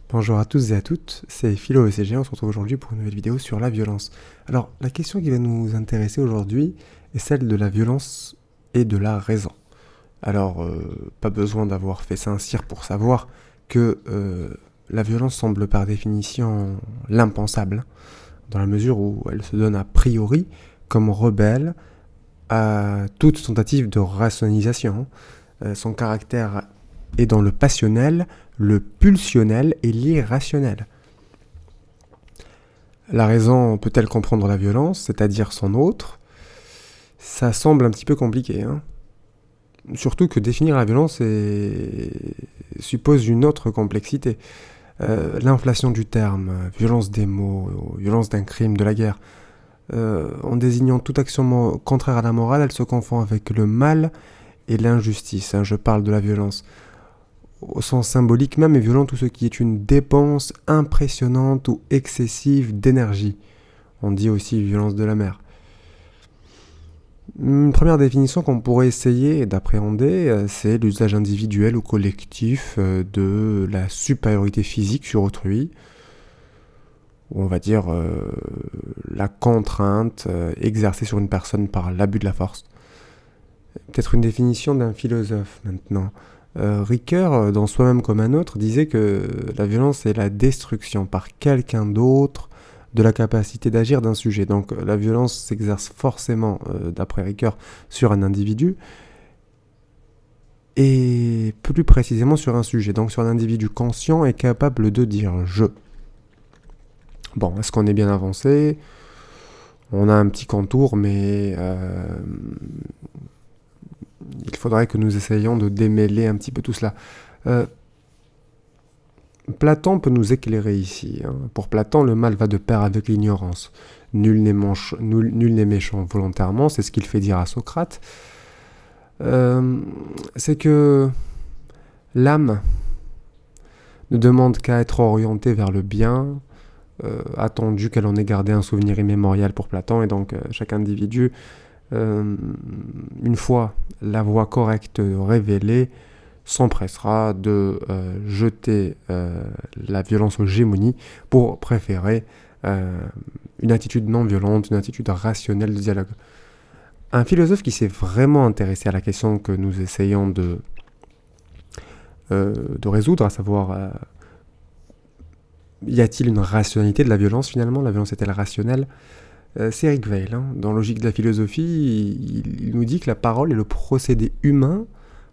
Bonjour à tous et à toutes, c'est Philo ECG, on se retrouve aujourd'hui pour une nouvelle vidéo sur la violence. Alors, la question qui va nous intéresser aujourd'hui est celle de la violence et de la raison. Alors, pas besoin d'avoir fait Saint-Cyr pour savoir que la violence semble par définition l'impensable, dans la mesure où elle se donne a priori comme rebelle à toute tentative de rationalisation. Son caractère est dans le passionnel, le pulsionnel et l'irrationnel. La raison peut-elle comprendre la violence, c'est-à-dire son autre? Ça semble un petit peu compliqué, hein. Surtout que définir la violence suppose une autre complexité. L'inflation du terme, violence des mots, violence d'un crime, de la guerre, en désignant toute action contraire à la morale, elle se confond avec le mal et l'injustice. Je parle de la violence au sens symbolique même, est violent tout ce qui est une dépense impressionnante ou excessive d'énergie. On dit aussi violence de la mer. Une première définition qu'on pourrait essayer d'appréhender, c'est l'usage individuel ou collectif de la supériorité physique sur autrui, ou on va dire la contrainte exercée sur une personne par l'abus de la force. Peut-être une définition d'un philosophe maintenant. Ricoeur, dans Soi-même comme un autre, disait que la violence est la destruction par quelqu'un d'autre de la capacité d'agir d'un sujet. Donc la violence s'exerce forcément, d'après Ricoeur, sur un individu, et plus précisément sur un sujet, donc sur un individu conscient et capable de dire « je ». Bon, est-ce qu'on est bien avancé ? On a un petit contour, mais il faudrait que nous essayions de démêler un petit peu tout cela. Platon peut nous éclairer ici. Pour Platon, le mal va de pair avec l'ignorance. Nul n'est méchant volontairement, c'est ce qu'il fait dire à Socrate. C'est que l'âme ne demande qu'à être orientée vers le bien, attendu qu'elle en ait gardé un souvenir immémorial pour Platon, et donc chaque individu, une fois la voie correcte révélée, s'empressera de jeter la violence aux gémonies pour préférer une attitude non violente, une attitude rationnelle de dialogue. Un philosophe qui s'est vraiment intéressé à la question que nous essayons de résoudre, à savoir y a-t-il une rationalité de la violence finalement? La violence est-elle rationnelle? C'est Eric Weil. Dans Logique de la philosophie, il nous dit que la parole est le procédé humain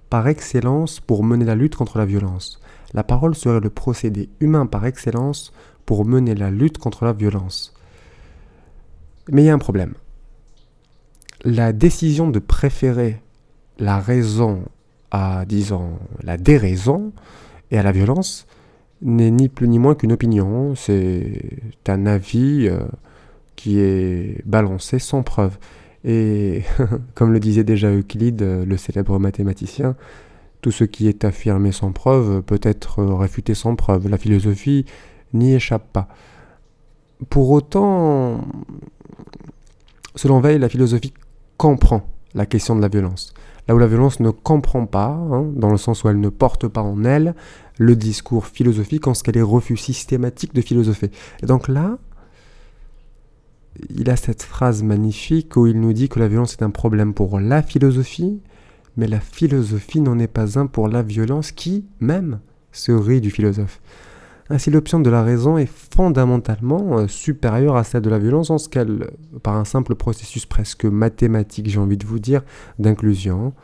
par excellence pour mener la lutte contre la violence. La parole serait le procédé humain par excellence pour mener la lutte contre la violence. Mais il y a un problème. La décision de préférer la raison à, disons, la déraison et à la violence n'est ni plus ni moins qu'une opinion. C'est un avis qui est balancé sans preuve. Et comme le disait déjà Euclide, le célèbre mathématicien, tout ce qui est affirmé sans preuve peut être réfuté sans preuve. La philosophie n'y échappe pas. Pour autant, selon Weil, la philosophie comprend la question de la violence. Là où la violence ne comprend pas, dans le sens où elle ne porte pas en elle le discours philosophique, en ce qu'elle est refus systématique de philosopher. Et donc là, il a cette phrase magnifique où il nous dit que la violence est un problème pour la philosophie, mais la philosophie n'en est pas un pour la violence qui, même, se rit du philosophe. Ainsi, l'option de la raison est fondamentalement supérieure à celle de la violence, en ce qu'elle, par un simple processus presque mathématique, j'ai envie de vous dire, d'inclusion,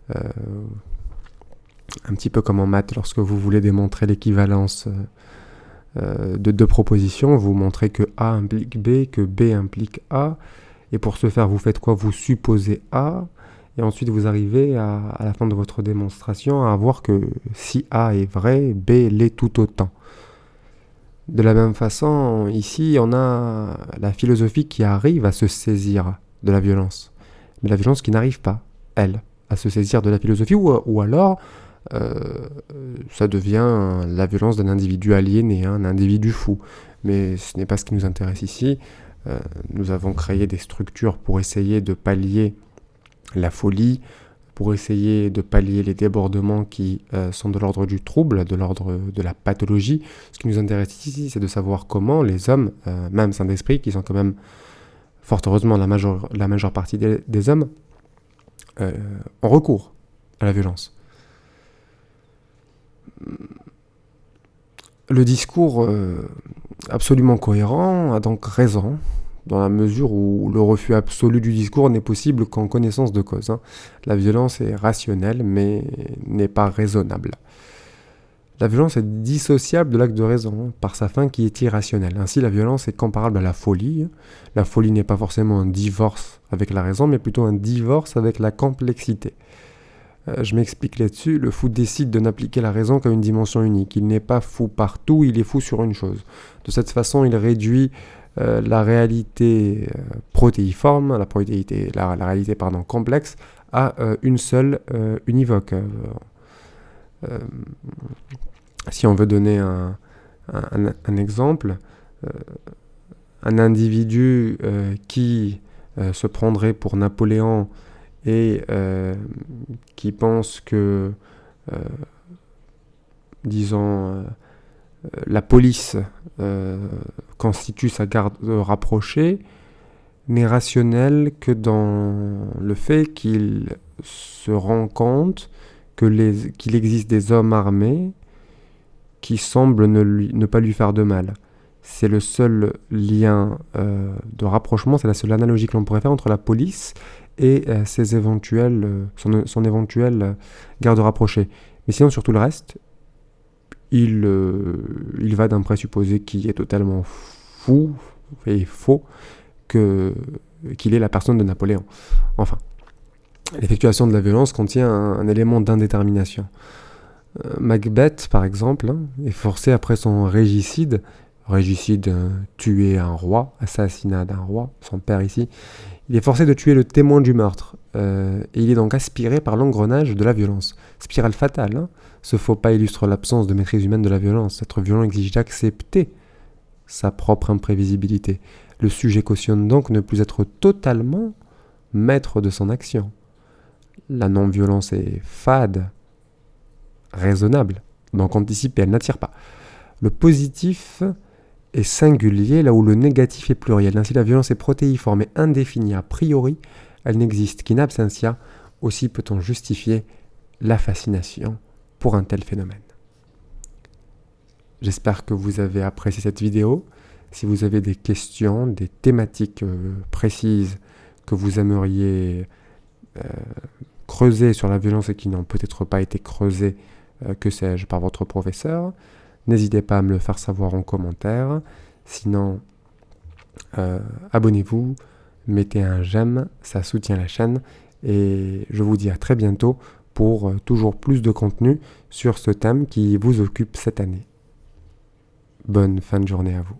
un petit peu comme en maths, lorsque vous voulez démontrer l'équivalence de deux propositions, vous montrez que A implique B, que B implique A, et pour ce faire, vous faites quoi? Vous supposez A, et ensuite vous arrivez à la fin de votre démonstration à voir que si A est vrai, B l'est tout autant. De la même façon, ici, on a la philosophie qui arrive à se saisir de la violence, mais la violence qui n'arrive pas, elle, à se saisir de la philosophie, ou alors ça devient la violence d'un individu aliéné, un individu fou. Mais ce n'est pas ce qui nous intéresse ici. Nous avons créé des structures pour essayer de pallier la folie, pour essayer de pallier les débordements qui sont de l'ordre du trouble, de l'ordre de la pathologie. Ce qui nous intéresse ici, c'est de savoir comment les hommes, même saints d'esprit, qui sont quand même, fort heureusement, la majeure partie des hommes, ont recours à la violence. Le discours absolument cohérent a donc raison, dans la mesure où le refus absolu du discours n'est possible qu'en connaissance de cause. La violence est rationnelle, mais n'est pas raisonnable. La violence est dissociable de l'acte de raison, par sa fin qui est irrationnelle. Ainsi, la violence est comparable à la folie. La folie n'est pas forcément un divorce avec la raison, mais plutôt un divorce avec la complexité. Je m'explique là-dessus. Le fou décide de n'appliquer la raison qu'à une dimension unique. Il n'est pas fou partout, il est fou sur une chose. De cette façon, il réduit la réalité protéiforme, la réalité complexe, à une seule univoque. Si on veut donner un exemple, un individu qui se prendrait pour Napoléon et qui pense que, la police constitue sa garde rapprochée, n'est rationnel que dans le fait qu'il se rend compte qu'il existe des hommes armés qui semblent ne pas lui faire de mal. C'est le seul lien de rapprochement, c'est la seule analogie que l'on pourrait faire entre la police et son éventuel garde rapproché. Mais sinon, sur tout le reste, il va d'un présupposé qui est totalement fou et faux qu'il est la personne de Napoléon. Enfin, l'effectuation de la violence contient un élément d'indétermination. Macbeth, par exemple, est forcé après son régicide, tuer un roi, assassinat d'un roi, son père ici, il est forcé de tuer le témoin du meurtre, et il est donc aspiré par l'engrenage de la violence. Spirale fatale, Ce faux pas illustre l'absence de maîtrise humaine de la violence. Être violent exige d'accepter sa propre imprévisibilité. Le sujet cautionne donc ne plus être totalement maître de son action. La non-violence est fade, raisonnable, donc anticipée, elle n'attire pas. Le positif est singulier là où le négatif est pluriel. Ainsi, la violence est protéiforme et indéfinie a priori. Elle n'existe qu'in absentia. Aussi peut-on justifier la fascination pour un tel phénomène. J'espère que vous avez apprécié cette vidéo. Si vous avez des questions, des thématiques précises que vous aimeriez creuser sur la violence et qui n'ont peut-être pas été creusées, que sais-je, par votre professeur, n'hésitez pas à me le faire savoir en commentaire. Sinon, abonnez-vous, mettez un j'aime, ça soutient la chaîne. Et je vous dis à très bientôt pour toujours plus de contenu sur ce thème qui vous occupe cette année. Bonne fin de journée à vous.